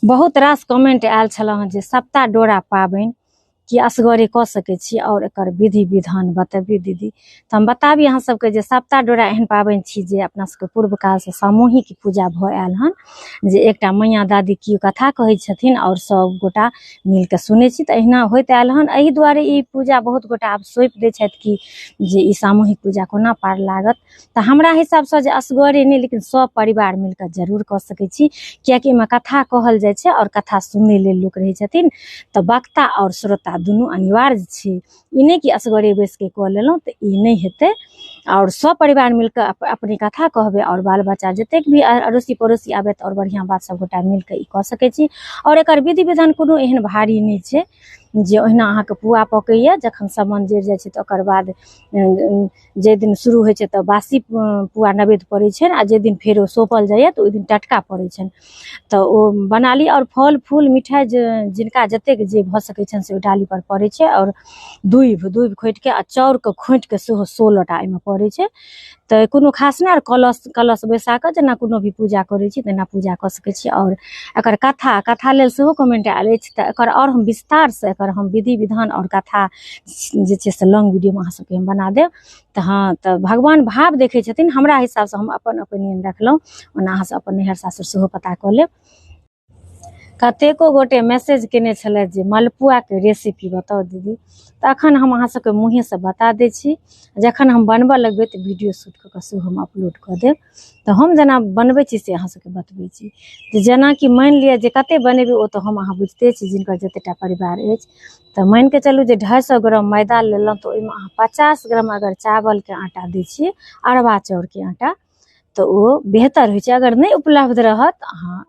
बहुत रास comment oil छल जे सप्ता डोरा पाबनि कि असगरे क सकै छी और एकर विधि विधान बतबिए दीदी। तो हम बताबी अहाँ सबके जे सप्ता डोरा एहन पाबनि छी जे अपना सबके पूर्व काल से सामूहिक पूजा भ आयल हन, जे एकटा मैया दादी की कथा कहै छथिन और सब गोटा मिल के सुनै छी। त एहिना होइत आयल हन। एहि दुआरे ई पूजा बहुत गोटा आब सौंप दै छथि कि जे ई सामूहिक पूजा कोना पार लागत। त हमरा हिसाब से जे असगरे नहीं लेकिन सब परिवार मिल के जरूर क सकै छी, कियाकि एहिमे कथा कहल जाइ छै और कथा सुनै लेल लोक रहै छथिन। त वक्ता और श्रोता दुनू अनिवार्य छै, ई नहीं कि असगरे बैस के क लेलहुँ, त ई नहीं हेतै। और सब परिवार मिलकर अपनी कथा कहबे और बाल बच्चा जतेक भी अड़ोसी पड़ोसी आबे और बढ़िया बात सब गोटा मिलकर ई क सकै छी। और एकर विधि विधान कोनो एहन भारी नहीं छै जे ओहिना अहाँके पुआ पकैया जखन सामान जरि जाइ छै त ओकर बाद जे दिन शुरू होइ छै त बासी पुआ नैवेद्य पड़ै छै आ जे दिन फेर सौंपल जाइए त ओहि दिन टटका पड़ै छनि। त ओ बना ली और फल फूल मिठाई जिनका जतेक जे भ सकै छनि से ओहि डाली पर पड़ै छै। और दूबि खोटि के आ चाउर के खोटि के सेहो 16 टा एहिमे पड़ै छै। त कोनो खास नहीं, और कलश बैसा के जेना कोनो भी पूजा करै छी तेना पूजा क सकै छी। और एकर कथा लेल सेहो कमेंट आयल अछि, त एकर और हम विस्तार से एकर हम विधि विधान और कथा जे छै से लॉन्ग वीडियो में अहाँ सबके हम बना देब। त हाँ, त भगवान भाव देखै छथिन, हमरा हिसाब से हम अपन ओपिनियन रखलहुँ, ओना अहाँ सब अपन नैहर सासुर सेहो पता क लेब। कतेको गोटे मैसेज केने छलथि जे मलपुआ के रेसिपी बताओ दीदी। त अखन हम अहाँ सबके मुँहे से बता दै छी, जखन हम बनबऽ लगबै त वीडियो शूट क के सेहो हम अपलोड क देब। त हम जेना बनबै छी से अहाँ सबके बतबै छी। त जेना कि मानि लिअ जे कते बनेबै ओ त हम अहाँ बुझिते छी, जिनकर जतेटा परिवार अछि। त मान के चलू जे 250 ग्राम मैदा लेलहुँ, त ओहिमे अहाँ 50 ग्राम अगर चावल के आटा दै छियै, अरबा चाउर के आटा, त ओ बेहतर होइ छै। अगर नहीं उपलब्ध रहत अहाँ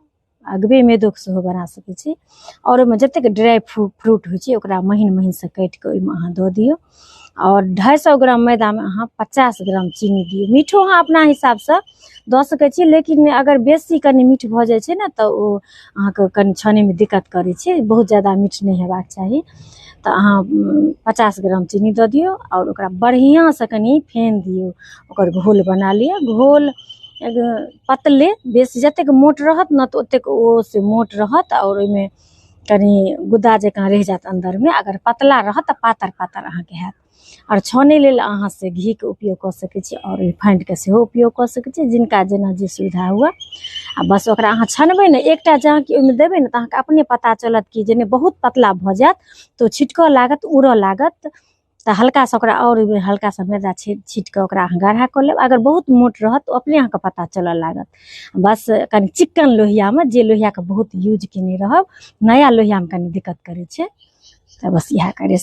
अगबे मैदो के सेहो बना सकै छी। और ओहिमे जतेक ड्राई फ्रूट होइ छै ओकरा महीन महीन से काटि के ओहिमे अहाँ दऽ दियौ। और 250 ग्राम मैदा में अहाँ 50 ग्राम चीनी दियौ। मीठो अहाँ अपना हिसाब से दऽ सकै छी, लेकिन अगर बेसी कनि मीठ भऽ जाइ छै ने त ओ अहाँके कनि छानै में दिक्कत करै छै, बहुत ज्यादा मीठ नहीं हेबाक चाही। त अहाँ 50 ग्राम चीनी दऽ दियौ और ओकरा बढ़िया से कनि फेन दियौ। ओकर घोल बना लिअ। घोल पतले, बेसी जतेक मोट रहत न त ओतेक ओ से मोट रहत और ओहिमे कनि गुद्दा जकाँ रहि जायत अंदर में। अगर पतला रहत त पातर पातर अहाँके हैत। और छानै लेल अहाँ से घी के उपयोग क सकै छी और रिफाइंड के सेहो उपयोग क सकै छी, जिनका जेना जे सुविधा हुए। आ बस ओकरा अहाँ छनबै ने, एकटा जहाँ कि ओहिमे देबै ने त अहाँके अपने पता चलत कि जेने बहुत पतला भ जायत तो छिटकऽ लागत, उड़ऽ लागत। त हल्का सा ओकरा और हल्का सा मैदा छीट के ओकरा अहाँ गाढ़ा क लेब। अगर बहुत मोट रहत तो अपने अहाँके पता चलऽ लागत। बस कनि चिक्कन लोहिया में, जे लोहिया के बहुत यूज केने रहब, नया लोहिया में कनि दिक्कत करै छै। त बस इएह करे।